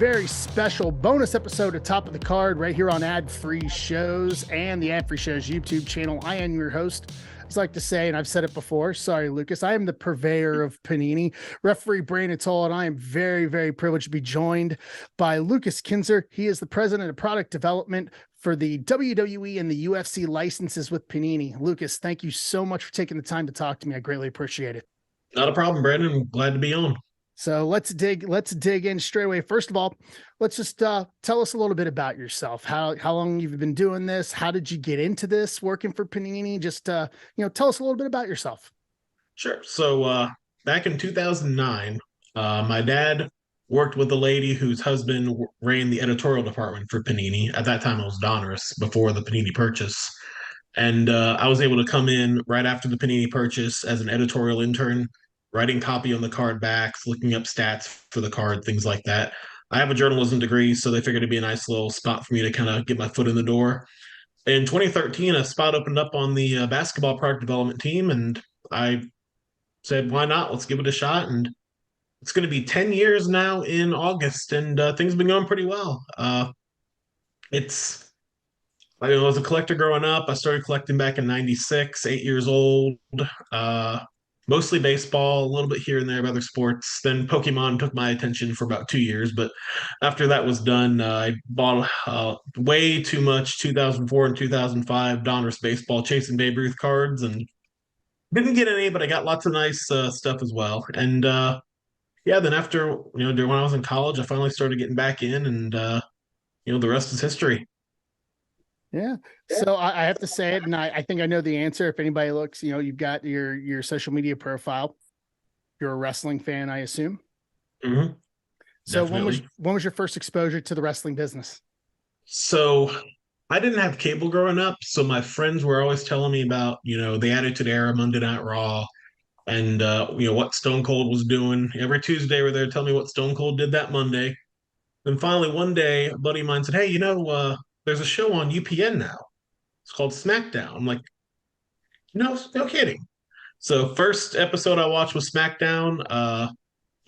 very special bonus episode of Top of the Card right here on Ad Free Shows and the Ad Free Shows YouTube channel. I am your host. As I like to say, and I've said it before, sorry, Lucas, I am the purveyor of Panini, referee Brandon Toll, and I am very, very privileged to be joined by Lucas Kinser. He is the president of product development for the WWE and the UFC licenses with Panini. Lucas, thank you so much for taking the time to talk to me. I greatly appreciate it. Not a problem, Brandon. I'm glad to be on. So let's dig in straight away. First of all, let's just tell us a little bit about yourself. How long you've been doing this? How did you get into this working for Panini? Just tell us a little bit about yourself. Sure. So back in 2009, my dad worked with a lady whose husband ran the editorial department for Panini. At that time, it was Donruss before the Panini purchase. And I was able to come in right after the Panini purchase as an editorial intern, writing copy on the card backs, looking up stats for the card, things like that. I have a journalism degree, so they figured it'd be a nice little spot for me to kind of get my foot in the door. In 2013, a spot opened up on the basketball product development team, and I said, why not? Let's give it a shot. And it's going to be 10 years now in August, and things have been going pretty well. I was a collector growing up. I started collecting back in 96, 8 years old. Mostly baseball, a little bit here and there of other sports. Then Pokemon took my attention for about 2 years. But after that was done, I bought way too much 2004 and 2005 Donruss baseball chasing Babe Ruth cards and didn't get any, but I got lots of nice stuff as well. And then after, during when I was in college, I finally started getting back in and, the rest is history. Yeah. So I have to say it, and I think I know the answer. If anybody looks, you've got your social media profile. You're a wrestling fan, I assume. Mm-hmm. So when was your first exposure to the wrestling business? So I didn't have cable growing up, so my friends were always telling me about, the Attitude Era, Monday Night Raw, and what Stone Cold was doing. Every Tuesday, were there telling me what Stone Cold did that Monday. Then finally, one day, a buddy of mine said, "Hey, there's a show on UPN now. It's called SmackDown." I'm like, no kidding. So first episode I watched was SmackDown. I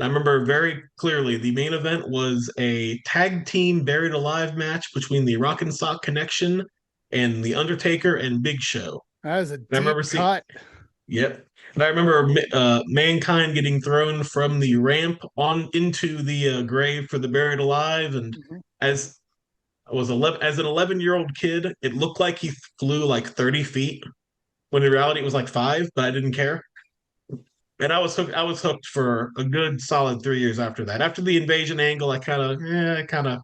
remember very clearly the main event was a tag team buried alive match between the Rock and Sock Connection and the Undertaker and Big Show. That was a deep cut. Yep. And I remember Mankind getting thrown from the ramp on into the grave for the buried alive, and as I was as an 11-year-old kid, it looked like he flew like 30 feet, when in reality it was like 5, but I didn't care. And I was hooked for a good solid 3 years after that. After the invasion angle, it kind of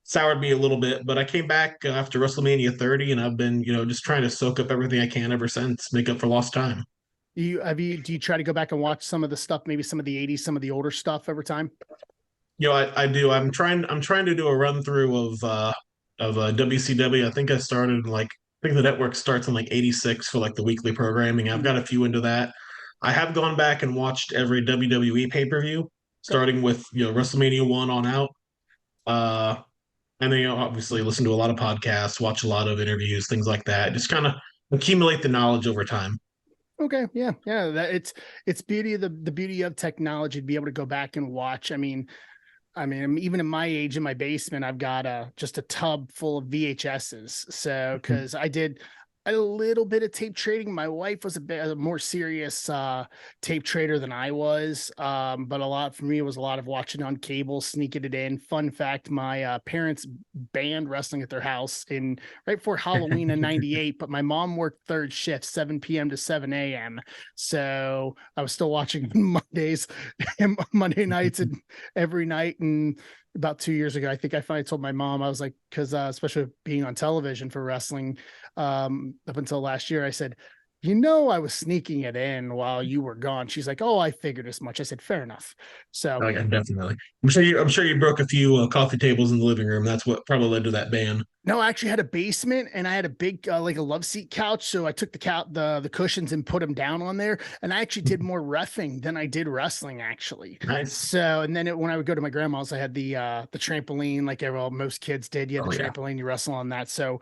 soured me a little bit, but I came back after WrestleMania 30, and I've been, just trying to soak up everything I can ever since, make up for lost time. Do you try to go back and watch some of the stuff, maybe some of the 80s, some of the older stuff over time? I do. I'm trying to do a run through of WCW. I think the network starts in like 86 for like the weekly programming. I've got a few into that. I have gone back and watched every WWE pay-per-view, starting with WrestleMania 1 on out. And then obviously listen to a lot of podcasts, watch a lot of interviews, things like that. Just kind of accumulate the knowledge over time. Okay. Yeah. It's beauty of the beauty of technology to be able to go back and watch. I mean, even in my age, in my basement, I've got just a tub full of VHSs. So, because I did a little bit of tape trading. My wife was a more serious tape trader than I was. But a lot for me was a lot of watching on cable, sneaking it in. Fun fact, my parents banned wrestling at their house right before Halloween in 98, but my mom worked third shift, 7 p.m. to 7 a.m. So I was still watching Mondays and Monday nights and every night. And about 2 years ago, I think I finally told my mom, I was like, because especially being on television for wrestling up until last year, I said, I was sneaking it in while you were gone. She's like, "Oh, I figured as much." I said, "Fair enough." So, oh yeah, definitely. I'm sure you broke a few coffee tables in the living room. That's what probably led to that ban. No, I actually had a basement, and I had a big like a love seat couch. So I took the cushions and put them down on there, and I actually did more reffing than I did wrestling, actually. Nice. So, and then when I would go to my grandma's, I had the trampoline, like most kids did. You had the trampoline, you wrestle on that. So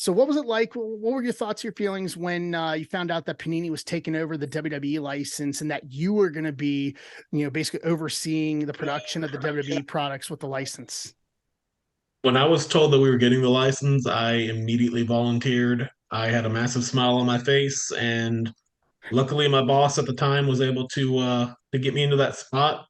what was it like? What were your thoughts, your feelings when you found out that Panini was taking over the WWE license and that you were going to be, basically overseeing the production of the WWE products with the license? When I was told that we were getting the license, I immediately volunteered. I had a massive smile on my face, and luckily my boss at the time was able to get me into that spot.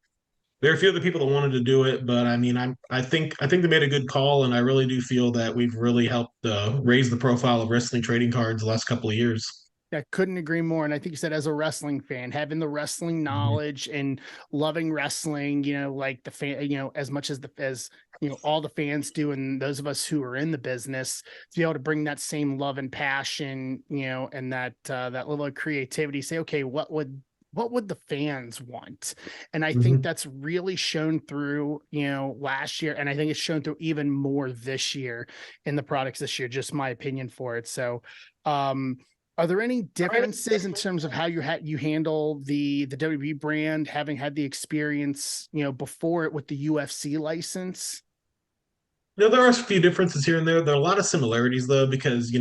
There are a few other people that wanted to do it, but I mean, I think they made a good call, and I really do feel that we've really helped raise the profile of wrestling trading cards the last couple of years. I couldn't agree more. And I think you said as a wrestling fan, having the wrestling Mhm. knowledge and loving wrestling, like the fan, as much as all the fans do, and those of us who are in the business, to be able to bring that same love and passion, and that level of creativity, say, okay, what would the fans want? And I think Mhm. that's really shown through, last year. And I think it's shown through even more this year in the products this year, just my opinion for it. So, um, are there any differences in terms of how you handle the WWE brand, having had the experience, before it with the UFC license? There are a few differences here and there. There are a lot of similarities though, because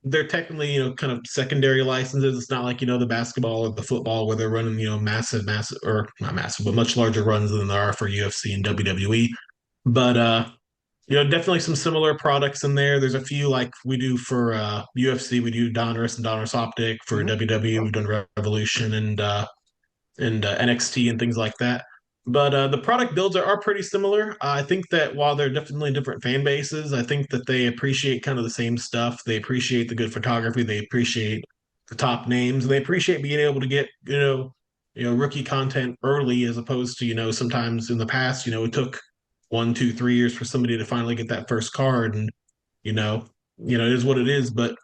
they're technically, kind of secondary licenses. It's not like, the basketball or the football where they're running, massive, or not massive, but much larger runs than there are for UFC and WWE. But definitely some similar products in there. There's a few like we do for UFC, we do Donruss and Donruss Optic. For Mhm. WWE, we've done Revolution and NXT and things like that. But the product builds are pretty similar. I think that while they're definitely different fan bases, I think that they appreciate kind of the same stuff. They appreciate the good photography. They appreciate the top names, and they appreciate being able to get rookie content early, as opposed to sometimes in the past it took 1, 2, 3 years for somebody to finally get that first card, and you know it is what it is. But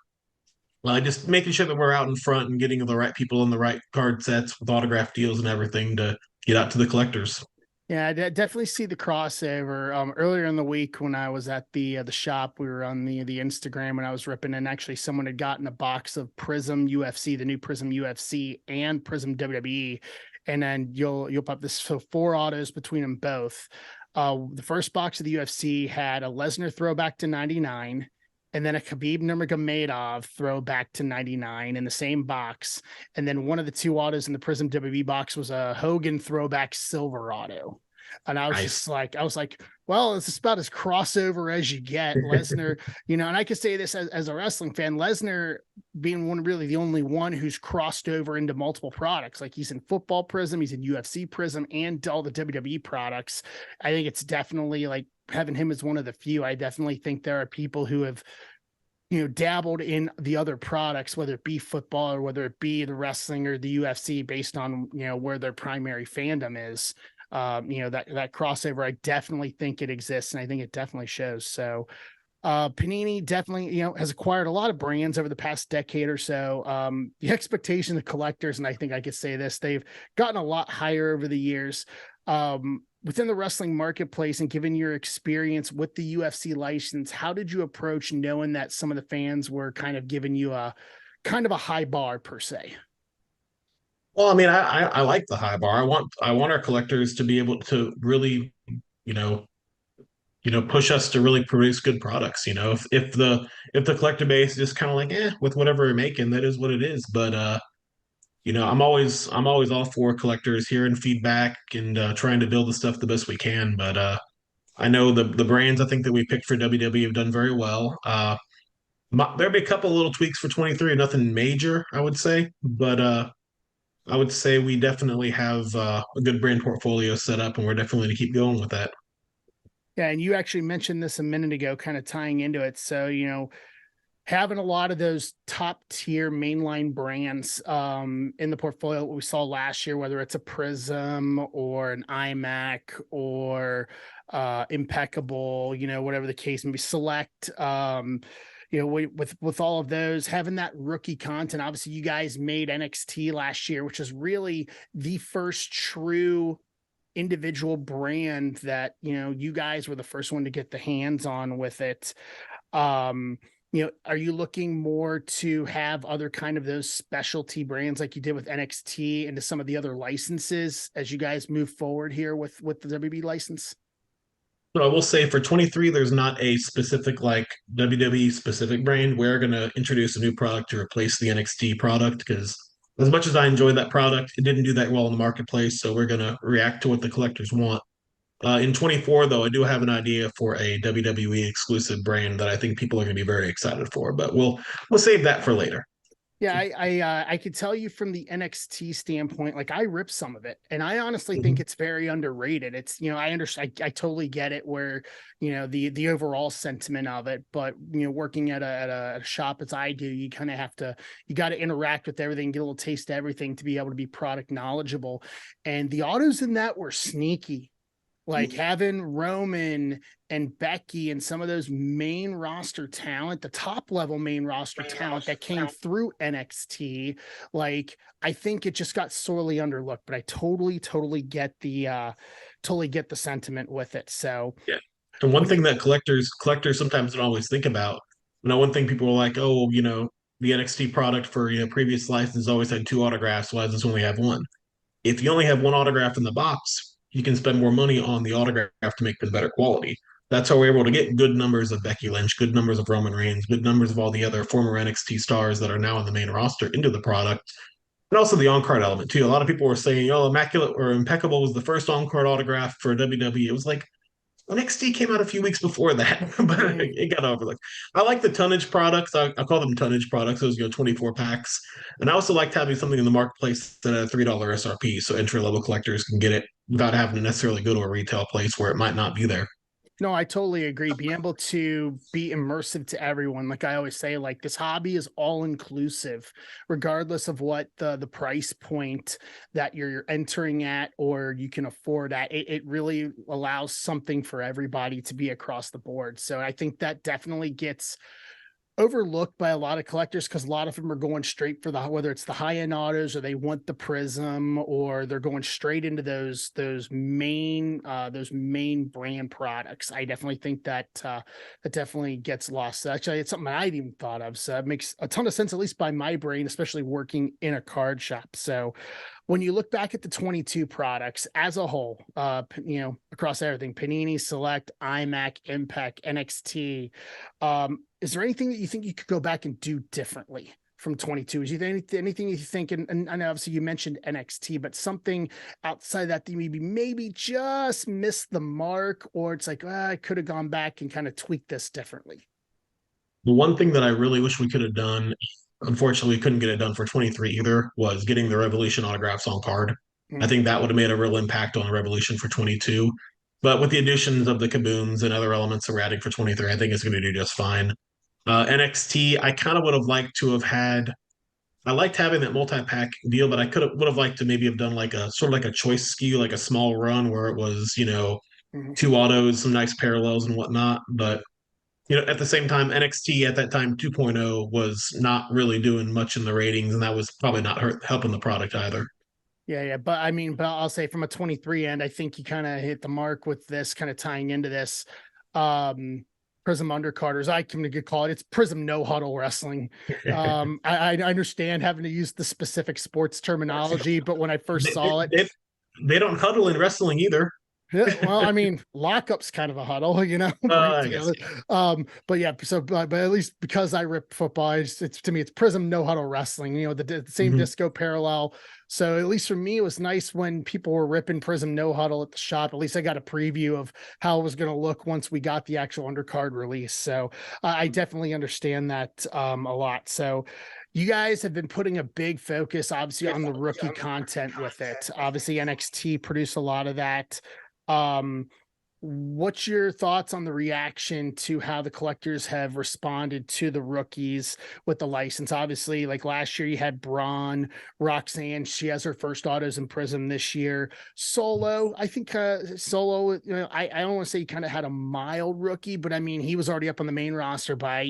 just making sure that we're out in front and getting the right people in the right card sets with autograph deals and everything to get out to the collectors. Yeah, I definitely see the crossover. Earlier in the week when I was at the shop, we were on the Instagram and I was ripping, and actually someone had gotten a box of Prism UFC, the new Prism UFC, and Prism WWE, and then you'll pop this, so four autos between them both. The first box of the UFC had a Lesnar throwback to 99, and then a Khabib Nurmagomedov throwback to 99 in the same box. And then one of the two autos in the Prism WWE box was a Hogan throwback silver auto. And Nice. I was like, well, it's about as crossover as you get. Lesnar, and I could say this as a wrestling fan, Lesnar being really the only one who's crossed over into multiple products. Like he's in football Prism, he's in UFC Prism, and all the WWE products. I think it's definitely like having him as one of the few. I definitely think there are people who have dabbled in the other products, whether it be football or whether it be the wrestling or the UFC, based on where their primary fandom is. That crossover, I definitely think it exists, and I think it definitely shows. So Panini definitely, has acquired a lot of brands over the past decade or so. The expectation of collectors, and I think I could say this, they've gotten a lot higher over the years. Within the wrestling marketplace, and given your experience with the UFC license, how did you approach knowing that some of the fans were kind of giving you a kind of a high bar per se? Well, I mean, I like the high bar. I want our collectors to be able to really, you know, push us to really produce good products. If the collector base is just kind of like, with whatever we're making, that is what it is. But I'm always all for collectors hearing feedback and trying to build the stuff the best we can. But I know the brands I think that we picked for WWE have done very well. There'll be a couple little tweaks for 23, nothing major, I would say, but I would say we definitely have a good brand portfolio set up, and we're definitely going to keep going with that. Yeah, and you actually mentioned this a minute ago, kind of tying into it. So, having a lot of those top tier mainline brands in the portfolio, what we saw last year, whether it's a Prism or an iMac or Impeccable, whatever the case may be, Select. With all of those, having that rookie content. Obviously, you guys made NXT last year, which is really the first true individual brand that you guys were the first one to get the hands on with it. Are you looking more to have other kind of those specialty brands like you did with NXT into some of the other licenses as you guys move forward here with the WB license? So I will say for 23, there's not a specific like WWE specific brand. We're going to introduce a new product to replace the NXT product because as much as I enjoyed that product, it didn't do that well in the marketplace. So we're going to react to what the collectors want. In 24, though, I do have an idea for a WWE exclusive brand that I think people are going to be very excited for, but we'll save that for later. Yeah, I could tell you from the NXT standpoint, like I rip some of it, and I honestly think Mhm. it's very underrated. It's I understand, I totally get it where the overall sentiment of it, but working at a shop as I do, you kind of have to you got to interact with everything, get a little taste of everything to be able to be product knowledgeable, and the autos in that were sneaky, like having Roman and Becky and some of those main roster talent, the top level main roster talent that came through NXT. Like, I think it just got sorely underlooked, but I totally get the sentiment with it. So Yeah. And one when thing you that collectors sometimes don't always think about, one thing people are like, oh, the NXT product for previous license always had two autographs. Why does this only have one? If you only have one autograph in the box, you can spend more money on the autograph to make them better quality. That's how we're able to get good numbers of Becky Lynch, good numbers of Roman Reigns, good numbers of all the other former NXT stars that are now on the main roster into the product. And also the on-card element too. A lot of people were saying, "Oh, immaculate or impeccable was the first on-card autograph for WWE." It was like NXT came out a few weeks before that, but mm, it got overlooked. I like the tonnage products. I call them tonnage products. Those 24 packs, and I also liked having something in the marketplace that had a $3 SRP, so entry level collectors can get it without having to necessarily go to a retail place where it might not be there. No, I totally agree. Being able to be immersive to everyone, like I always say, like this hobby is all inclusive, regardless of what the price point that you're entering at or you can afford at. It really allows something for everybody to be across the board. So I think that definitely gets overlooked by a lot of collectors because a lot of them are going straight for the whether it's the high end autos or they want the Prism or they're going straight into those main brand products. I definitely think that that definitely gets lost. Actually, it's something I hadn't even thought of. So it makes a ton of sense, at least by my brain, especially working in a card shop. So when you look back at the 22 products as a whole, across everything, Panini, Select, IMAC, Impact, NXT, is there anything that you think you could go back and do differently from 22? Is there anything you think, and obviously you mentioned NXT, but something outside that you maybe just missed the mark, or it's like, I could have gone back and kind of tweaked this differently? The one thing that I really wish we could have done, unfortunately, we couldn't get it done for 23 either, was getting the Revolution autographs on card. I Mm. think that would have made a real impact on the Revolution for 22. But with the additions of the kabooms and other elements that we're adding for 23, I think it's going to do just fine. NXT, I kind of would have liked to have had. I liked having that multi-pack deal, but I would have liked to maybe have done like a sort of like a choice SKU, like a small run where it was, Mhm. two autos, some nice parallels and whatnot. But at the same time, NXT at that time 2.0 was not really doing much in the ratings, and that was probably not helping the product either. Yeah. But I mean, but I'll say from a 23 end, I think you kind of hit the mark with this kind of tying into this. Um, Prism undercarders, I can call it. It's Prism no huddle wrestling. I understand having to use the specific sports terminology, but when I first they, they, saw it, they, they don't huddle in wrestling either. yeah, well, I mean, lockup's kind of a huddle, bring it I guess. together. But yeah, so but at least because I rip football, it's to me it's Prism no huddle wrestling. The same Mhm. disco parallel. So at least for me, it was nice when people were ripping Prism no huddle at the shop. At least I got a preview of how it was going to look once we got the actual undercard release. So I definitely understand that a lot. So you guys have been putting a big focus, obviously, on the rookie content with it. Obviously, NXT produced a lot of that. um, what's your thoughts on the reaction to how the collectors have responded to the rookies with the license? Obviously, like last year, you had Braun, Roxanne. She has her first autos in Prism this year. Solo, I think Solo. I don't want to say he kind of had a mild rookie, but I mean he was already up on the main roster by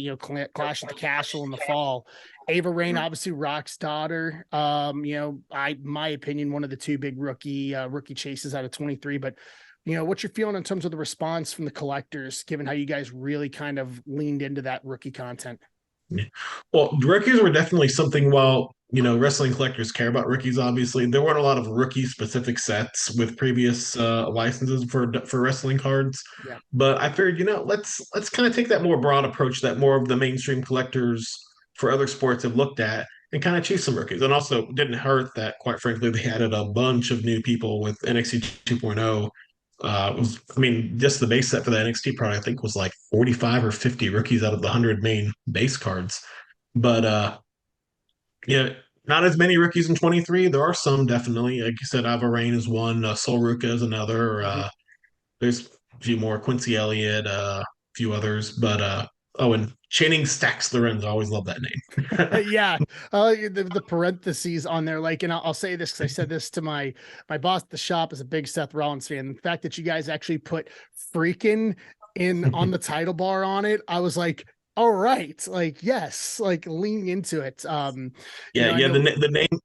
Clash at the Castle in the fall. Ava Rain, obviously Rock's daughter. My opinion, one of the two big rookie chases out of 23. But what's your feeling in terms of the response from the collectors, given how you guys really kind of leaned into that rookie content? Yeah. Well, rookies were definitely something. While wrestling collectors care about rookies, obviously there weren't a lot of rookie specific sets with previous licenses for wrestling cards. Yeah. But I figured, let's kind of take that more broad approach that more of the mainstream collectors for other sports have looked at and kind of choose some rookies. And also didn't hurt that, quite frankly, they added a bunch of new people with NXT 2.0 I mean, just the base set for the NXT product, I think was like 45 or 50 rookies out of the 100 main base cards. But yeah, not as many rookies in 23. There are some definitely. Like you said, Ava Rain is one, Sol Ruka is another. Mhm. There's a few more, Quincy Elliott, a few others. But oh, and Channing Stacks Lorenzo. I always love that name. Yeah, the parentheses on there, like, and I'll say this because I said this to my boss at the shop is a big Seth Rollins fan. The fact that you guys actually put freaking in on the title bar on it, I was like, all right, like, yes, like leaning into it. Yeah, I yeah. know.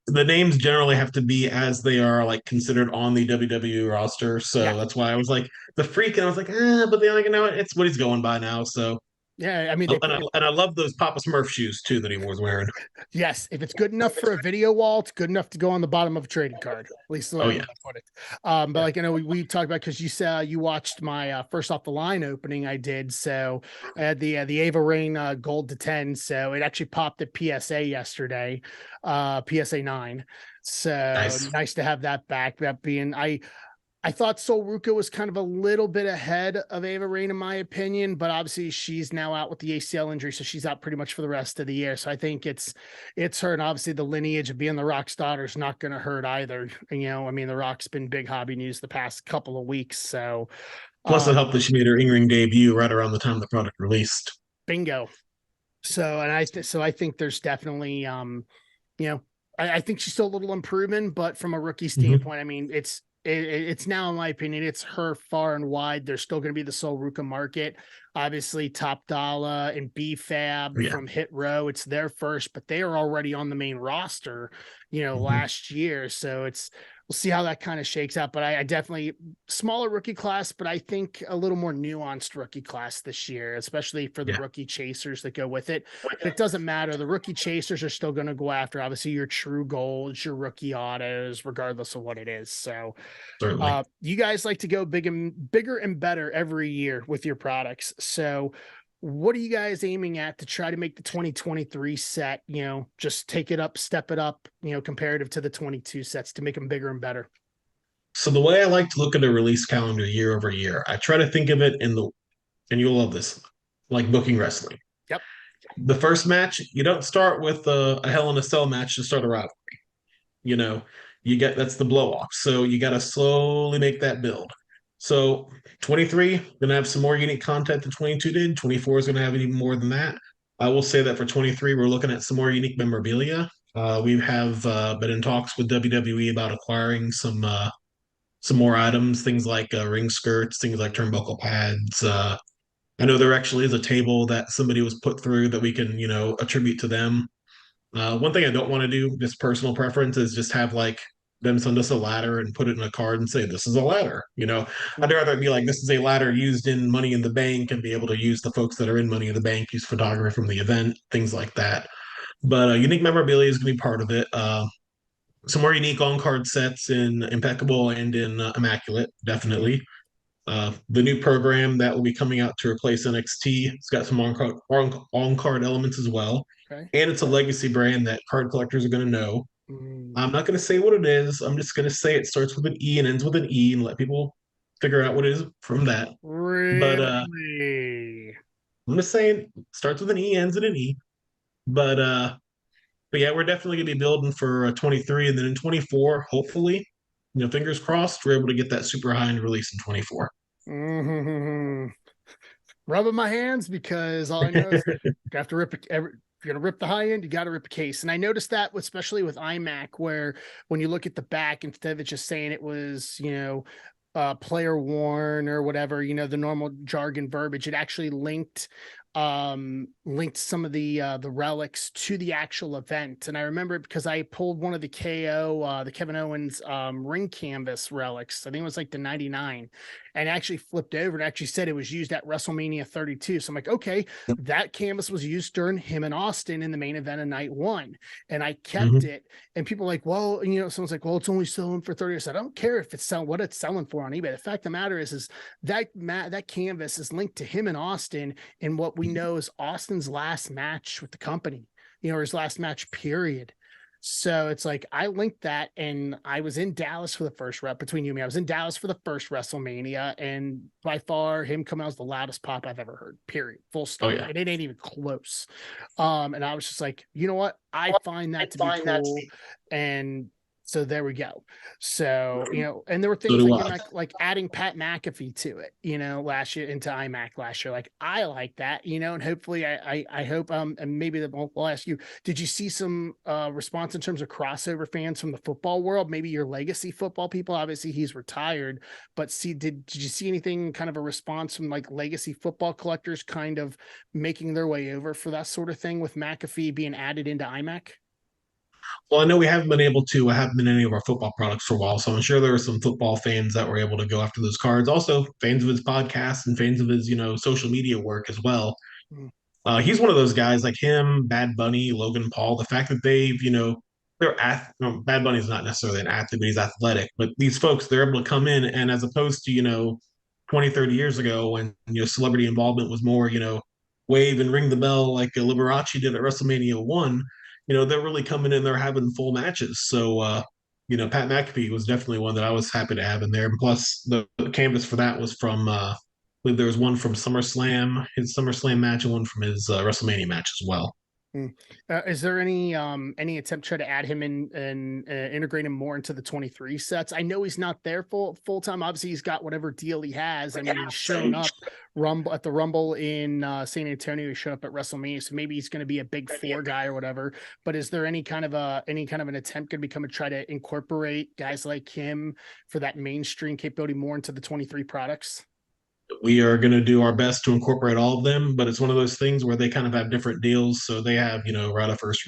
The names generally have to be as they are like considered on the WWE roster. Yeah, So that's why I was like the freak, and I was like, but then like you know it's what he's going by now. So yeah. I mean, and I love those Papa Smurf shoes too that he was wearing. yes, if it's good enough for a video wall, it's good enough to go on the bottom of a trading card. At least the way Oh I'm yeah, gonna put it. But yeah, like I know we talked about because you said you watched my first off the line opening I did. So I had the Ava Rain gold to 10. So it actually popped at PSA yesterday, PSA 9. So nice. nice to have that back. That being I thought Sol Ruka was kind of a little bit ahead of Ava Rain, in my opinion, but obviously she's now out with the ACL injury, so she's out pretty much for the rest of the year. So I think it's her, and obviously the lineage of being the Rock's daughter is not going to hurt either. I mean, the Rock's been big hobby news the past couple of weeks, so Plus, it um, helped that she made her in-ring debut right around the time the product released. bingo. So and I think there's definitely you know, I think she's still a little improving, but from a rookie Hmm. standpoint, I mean, it's now, in my opinion, it's her far and wide. There's still going to be the Sol Ruka market. Obviously, Top Dollar and BFAB Yeah. from Hit Row, it's their first, but they are already on the main roster, Hmm. last year. So we'll see how that kind of shakes out. But I definitely smaller rookie class, but I think a little more nuanced rookie class this year, especially for the Yeah. rookie chasers that go with it. But it doesn't matter. The rookie chasers are still going to go after, obviously, your true golds, your rookie autos, regardless of what it is. So Certainly. you guys like to go bigger and better every year with your products. So what are you guys aiming at to try to make the 2023 set, just take it up, step it up, comparative to the 22 sets to make them bigger and better? So the way I like to look at a release calendar year over year, I try to think of it and you'll love this, like booking wrestling. Yep. The first match, you don't start with a Hell in a Cell match to start a rivalry. You know, that's the blow off. So you got to slowly make that build. So 23 gonna have some more unique content than 22 did. 24 is gonna have even more than that. I will say that for 23, we're looking at some more unique memorabilia. We have been in talks with WWE about acquiring some more items, things like ring skirts, things like turnbuckle pads. I know there actually is a table that somebody was put through that we can, attribute to them. One thing I don't want to do, just personal preference, is just have like them send us a ladder and put it in a card and say, this is a ladder. I'd rather it be like, this is a ladder used in Money in the Bank and be able to use the folks that are in Money in the Bank, use photography from the event, things like that. But unique memorabilia is going to be part of it. Some more unique on card sets in Impeccable and in Immaculate, definitely. The new program that will be coming out to replace NXT. It's got some on-card elements as well. Okay. And it's a legacy brand that card collectors are going to know. Mm, I'm not going to say what it is. I'm just going to say it starts with an E and ends with an E and let people figure out what it is from that. But really? I'm just saying it starts with an E, ends in an E. But but yeah, we're definitely going to be building for 23, and then in 24, hopefully, fingers crossed, we're able to get that super high end release in 24. Mm-hmm. Rubbing my hands because all I know is you have to rip it. If you're gonna rip the high end, you got to rip a case. And I noticed that, especially with iMac, where when you look at the back, instead of it just saying it was, player worn or whatever, the normal jargon verbiage, it actually linked some of the relics to the actual event. And I remember it because I pulled one of the the Kevin Owens ring canvas relics. I think it was like the 99, and actually flipped over and actually said it was used at WrestleMania 32. So I'm like, okay, that canvas was used during him and Austin in the main event of night one. And I kept Mhm. it. And people are like, well, someone's like, well, it's only selling for 30. I said, I don't care if it's selling what it's selling for on eBay. The fact of the matter is that canvas is linked to him and Austin in what we know is Austin's last match with the company, or his last match period. So it's like I linked that, and I was in Dallas for the first rep. Between you and me, I was in Dallas for the first WrestleMania, and by far him coming out was the loudest pop I've ever heard. Period. Full Oh stop. yeah. And it ain't even close. And I was just like, you know what? I find that to be cool. And so there we go. So, and there were So things do like I. like adding Pat McAfee to it, last year into iMac last year. Like I like that, and hopefully I hope and maybe we'll ask you, did you see some response in terms of crossover fans from the football world? Maybe your legacy football people. Obviously he's retired, but did you see anything kind of a response from like legacy football collectors kind of making their way over for that sort of thing with McAfee being added into iMac? Well, I know we haven't been able to have been any of our football products for a while, so I'm sure there are some football fans that were able to go after those cards. Also, fans of his podcast and fans of his, social media work as well. Mm. He's one of those guys like him, Bad Bunny, Logan Paul. The fact that they've, Bad Bunny's not necessarily an athlete, but he's athletic. But these folks, they're able to come in, and as opposed to, 20, 30 years ago when, celebrity involvement was more, wave and ring the bell like Liberace did at WrestleMania 1, they're really coming in, they're having full matches. So, Pat McAfee was definitely one that I was happy to have in there. And plus, the canvas for that was from believe there was one from SummerSlam, his SummerSlam match, and one from his WrestleMania match as well. Mm. Is there any attempt to try to add him in and integrate him more into the 23 sets? I know he's not there full time. Obviously, he's got whatever deal he has. I mean, he's shown up Rumble at the Rumble in San Antonio. He showed up at WrestleMania, so maybe he's going to be a big four guy or whatever. But is there any kind of an attempt going to become to try to incorporate guys like him for that mainstream capability more into the 23 products? We are going to do our best to incorporate all of them, but it's one of those things where they kind of have different deals. So they have, right of first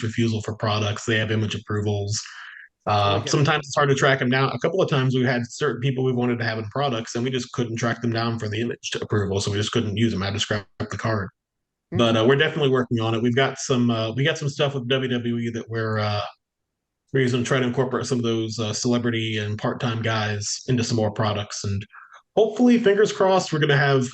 refusal for products. They have image approvals. Totally get it. Sometimes it's hard to track them down. A couple of times we had certain people we wanted to have in products, and we just couldn't track them down for the image approval, so we just couldn't use them. I had to scrap the card. Mm. But we're definitely working on it. We got some stuff with WWE that we're using to try to incorporate some of those celebrity and part-time guys into some more products, and hopefully, fingers crossed, we're going to have,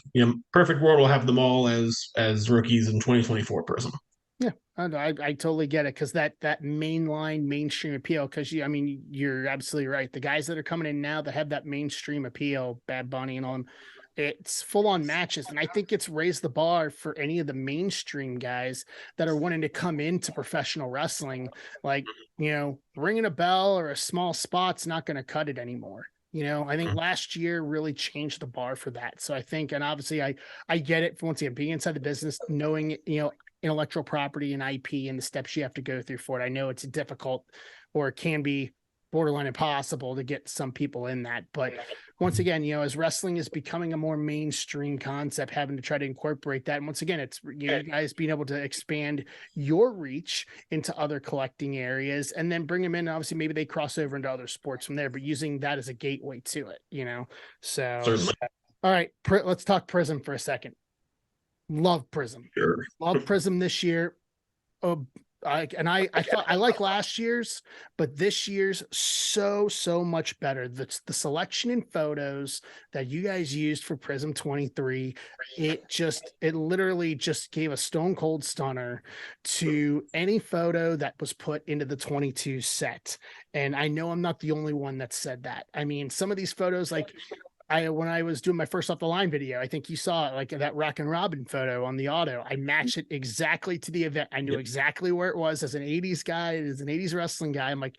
perfect world will have them all as rookies in 2024 Prism. Yeah, I totally get it, because that mainline mainstream appeal. Because I mean, you're absolutely right. The guys that are coming in now that have that mainstream appeal, Bad Bunny and all them, it's full on matches, and I think it's raised the bar for any of the mainstream guys that are wanting to come into professional wrestling. Like, ringing a bell or a small spot's not going to cut it anymore. I think last year really changed the bar for that. So I think, and obviously I get it, for once again, being inside the business, knowing, intellectual property and IP and the steps you have to go through for it. I know it's difficult, or it can be borderline impossible to get some people in that. But once again, as wrestling is becoming a more mainstream concept, having to try to incorporate that. And once again, it's you guys being able to expand your reach into other collecting areas, and then bring them in. Obviously, maybe they cross over into other sports from there, but using that as a gateway to it, So, Certainly. all right, let's talk Prism for a second. Love Prism. Sure. Love Prism this year. I thought I like last year's, but this year's so much better. The selection in photos that you guys used for Prism 23, it literally just gave a stone cold stunner to any photo that was put into the 22 set. And I know I'm not the only one that said that. I mean, some of these photos, like when I was doing my first off the line video, I think you saw it, like that Rock and Robin photo on the auto. I matched it exactly to the event. I knew exactly where it was as an 80s guy, as an 80s wrestling guy. I'm like,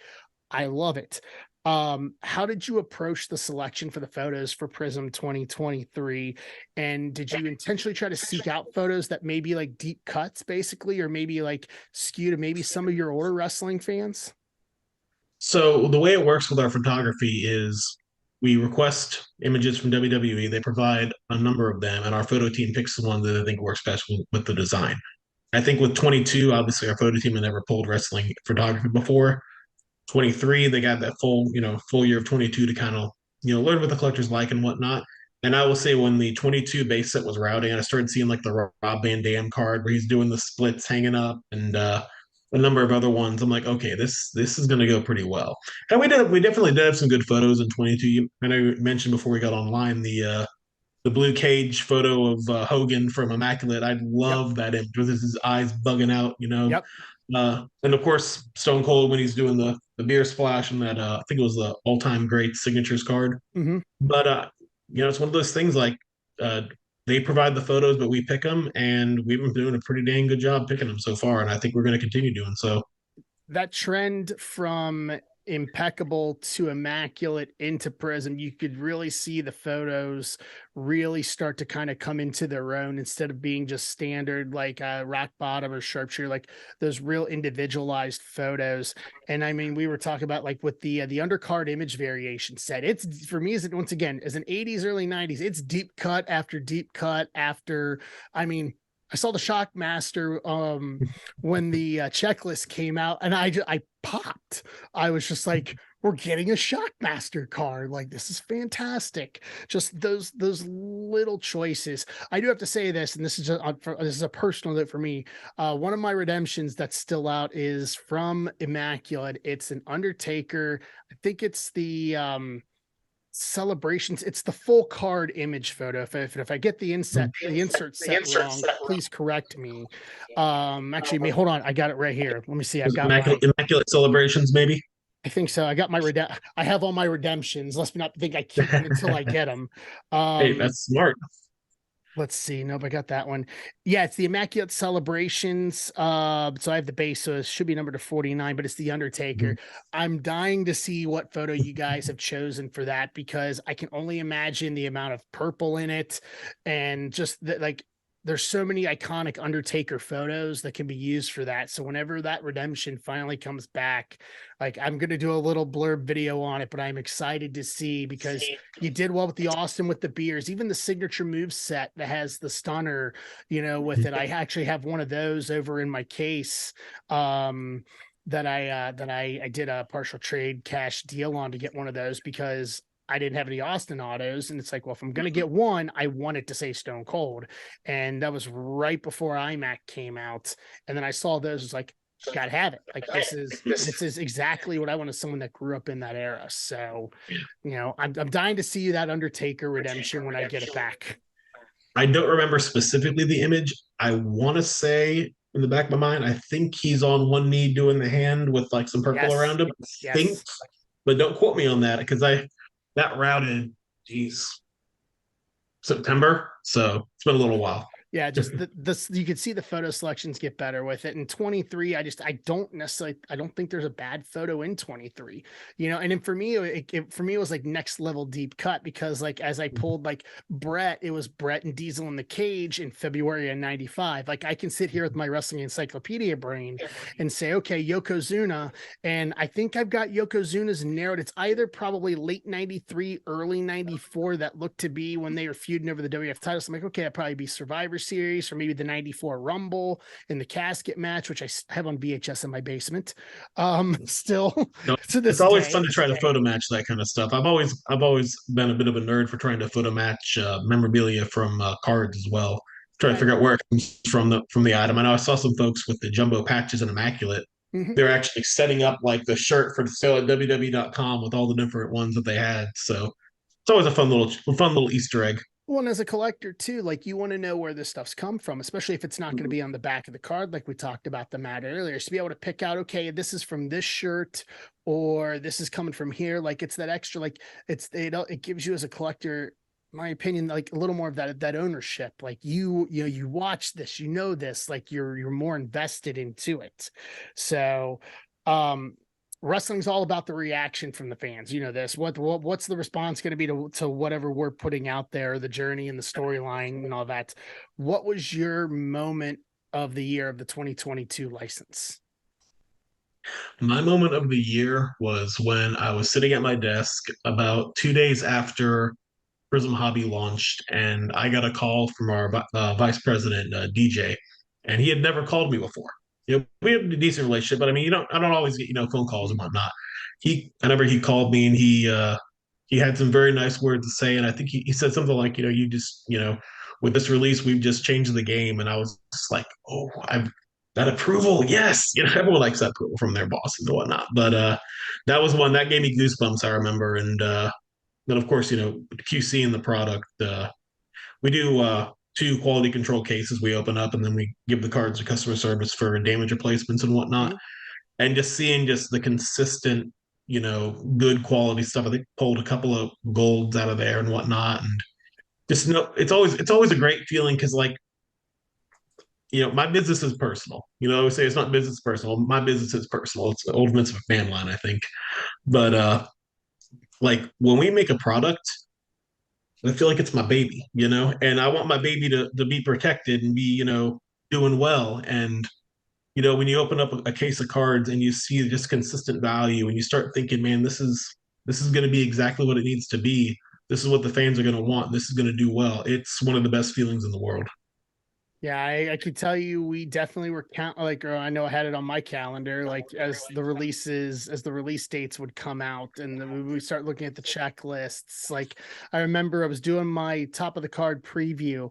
I love it. How did you approach the selection for the photos for Prism 2023? And did you intentionally try to seek out photos that may be like deep cuts, basically, or maybe like skew to maybe some of your older wrestling fans? So the way it works with our photography is we request images from WWE. They provide a number of them, and our photo team picks the one that they think works best with the design. I think with 22, obviously our photo team had never pulled wrestling photography before. 23, they got that full year of 22 to kind of, learn what the collectors like and whatnot. And I will say when the 22 base set was routing, and I started seeing like the Rob Van Dam card where he's doing the splits hanging up, and a number of other ones. I'm like, okay, this is going to go pretty well. And we definitely did have some good photos in 22. I know you mentioned before we got online the blue cage photo of Hogan from Immaculate. I Yep. love that image with his eyes bugging out, Yep. And of course, Stone Cold when he's doing the beer splash and that I think it was the all time great signatures card. Hmm. But it's one of those things like uh, they provide the photos, but we pick them, and we've been doing a pretty dang good job picking them so far, and I think we're going to continue doing so. That trend from impeccable to immaculate into Prism, you could really see the photos really start to kind of come into their own instead of being just standard like rock bottom or sharpshooter, like those real individualized photos. And I mean, we were talking about like with the undercard image variation set. It's for me, is it once again as an 80s, early 90s, it's deep cut after deep cut after. I mean, I saw the Shockmaster when the checklist came out, and I popped. I was just like, "We're getting a Shockmaster card! Like this is fantastic!" Just those little choices. I do have to say this, and this is a personal note for me. One of my redemptions that's still out is from Immaculate. It's an Undertaker. I think it's the celebrations. It's the full card image photo. If I get the insert set wrong, please correct me. Actually, hold on, I got it right here. Let me see. I've got my. Immaculate celebrations, maybe. I think so. I got my I have all my redemptions. Let's not think I keep them until I get them. Hey, that's smart. Let's see. Nope, I got that one. Yeah, it's the Immaculate Celebrations. So I have the base, so it should be number to 49, but it's the Undertaker. I'm dying to see what photo you guys have chosen for that because I can only imagine the amount of purple in it and just that like there's so many iconic Undertaker photos that can be used for that. So whenever that redemption finally comes back, like I'm gonna do a little blurb video on it, but I'm excited to see because you did well with the Austin with the beers, even the signature move set that has the stunner, with it. I actually have one of those over in my case. That I did a partial trade cash deal on to get one of those because I didn't have any Austin autos. And it's like, well, if I'm going to get one, I want it to say Stone Cold. And that was right before iMac came out. And then I saw those, was like, gotta have it. Like this is exactly what I want as someone that grew up in that era. So, I'm dying to see that Undertaker redemption when I get it back. I don't remember specifically the image. I want to say in the back of my mind, I think he's on one knee doing the hand with like some purple Yes. around him. I think, Yes. but don't quote me on that because that routed, geez, September. So it's been a little while. Yeah, just this you could see the photo selections get better with it. In 23, I don't think there's a bad photo in 23. And then for me, it was like next level deep cut because like as I pulled like Brett, it was Brett and Diesel in the cage in February of 95. Like I can sit here with my wrestling encyclopedia brain and say, okay, Yokozuna, and I think I've got Yokozuna's narrowed. It's either probably late 93, early 94 that looked to be when they were feuding over the WF titles. I'm like, okay, that'd probably be Survivor Series or maybe the 94 Rumble in the casket match, which I have on VHS in my basement. Still to this it's always day. fun to try to photo match that kind of stuff. I've always been a bit of a nerd for trying to photo match memorabilia from cards as well. Trying to figure out where it comes from the item. I know I saw some folks with the jumbo patches and immaculate. Mm-hmm. They're actually setting up like the shirt for the sale at WWE.com with all the different ones that they had. So it's always a fun little Easter egg. Well, and as a collector too, like you want to know where this stuff's come from, especially if it's not going to be on the back of the card, like we talked about the mat earlier. So to be able to pick out, okay, this is from this shirt, or this is coming from here. Like it's that extra, like it gives you as a collector, my opinion, like a little more of that ownership. Like you watch this, this, like you're more invested into it. So, wrestling's all about the reaction from the fans. This. What's the response going to be to whatever we're putting out there, the journey and the storyline and all that. What was your moment of the year of the 2022 license? My moment of the year was when I was sitting at my desk about 2 days after Prism Hobby launched, and I got a call from our vice president, DJ, and he had never called me before. We have a decent relationship, but I mean, I don't always get phone calls and whatnot. Whenever he called me, and he had some very nice words to say, and I think he said something like, you just with this release, we've just changed the game, and I was just like, oh, I've that approval, yes, everyone likes that approval from their bosses and whatnot. But that was one that gave me goosebumps. I remember, and then of course, QC in the product. We do two quality control cases we open up, and then we give the cards to customer service for damage replacements and whatnot. Mhm. And just seeing just the consistent, good quality stuff. I think pulled a couple of golds out of there and whatnot, and just it's always a great feeling because like my business is personal. I always say it's not business personal. My business is personal. It's the old Vince McMahon line, I think. But like when we make a product, I feel like it's my baby, and I want my baby to be protected and be, doing well. And when you open up a case of cards and you see just consistent value and you start thinking, man, this is going to be exactly what it needs to be. This is what the fans are going to want. This is going to do well. It's one of the best feelings in the world. Yeah, I could tell you we definitely were or I know I had it on my calendar, like as the release dates would come out and then we start looking at the checklists. Like I remember I was doing my top of the card preview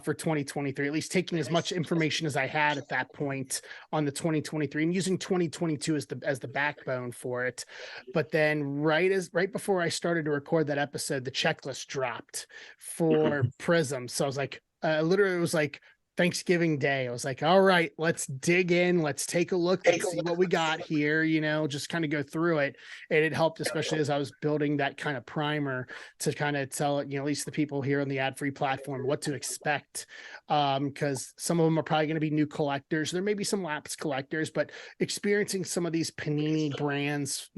for 2023, at least taking as much information as I had at that point on the 2023 and using 2022 as the backbone for it. But then right before I started to record that episode, the checklist dropped for Prism. So I was like, literally it was like Thanksgiving Day. I was like, all right, let's dig in. Let's take a look. Let's see what we got here, just kind of go through it. And it helped, especially as I was building that kind of primer to kind of tell, at least the people here on the ad-free platform what to expect. Because some of them are probably going to be new collectors. There may be some lapsed collectors, but experiencing some of these Panini brands,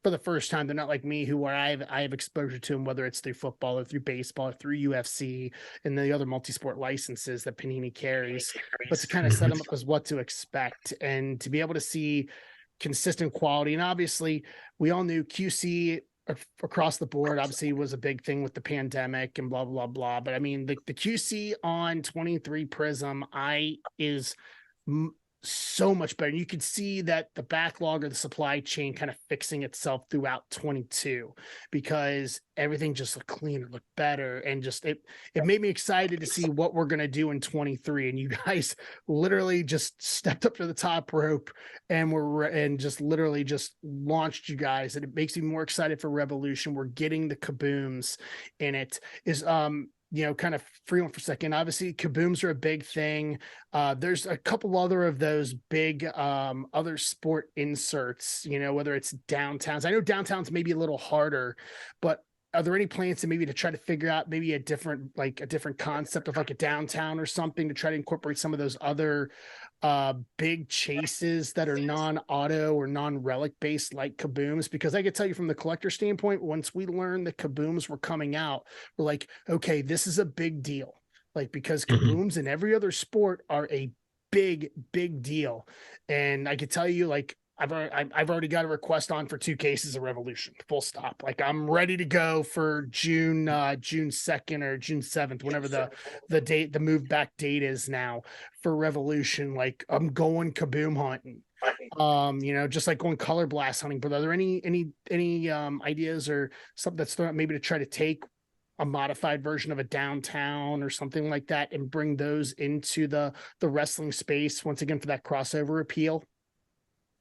for the first time. They're not like me, where I have exposure to them, whether it's through football or through baseball or through UFC and the other multi-sport licenses that Panini carries. But to kind of set them up as what to expect and to be able to see consistent quality. And obviously, we all knew QC across the board obviously was a big thing with the pandemic and blah blah blah. But I mean, the QC on 23 Prism is so much better. And you could see that the backlog or the supply chain kind of fixing itself throughout 22 because everything just looked cleaner, looked better. And just, it made me excited to see what we're going to do in 23. And you guys literally just stepped up to the top rope and just literally just launched you guys. And it makes me more excited for Revolution. We're getting the kabooms in it is, kind of free one for a second. Obviously, kabooms are a big thing. There's a couple other of those big other sport inserts, whether it's downtowns. I know downtowns may be a little harder, but are there any plans to maybe to try to figure out maybe a different concept of like a downtown or something to try to incorporate some of those other big chases that are non-auto or non-relic based like kabooms? Because I could tell you from the collector standpoint, once we learned that kabooms were coming out, we're like, okay, this is a big deal. Like, because kabooms in every other sport are a big deal. And I could tell you, like, I've already got a request on for 2 cases of Revolution, full stop. Like I'm ready to go for June 2nd or June 7th, whenever the move back date is now for Revolution. Like I'm going kaboom hunting. Just like going color blast hunting. But are there any ideas or something that's thrown out maybe to try to take a modified version of a downtown or something like that and bring those into the wrestling space once again for that crossover appeal?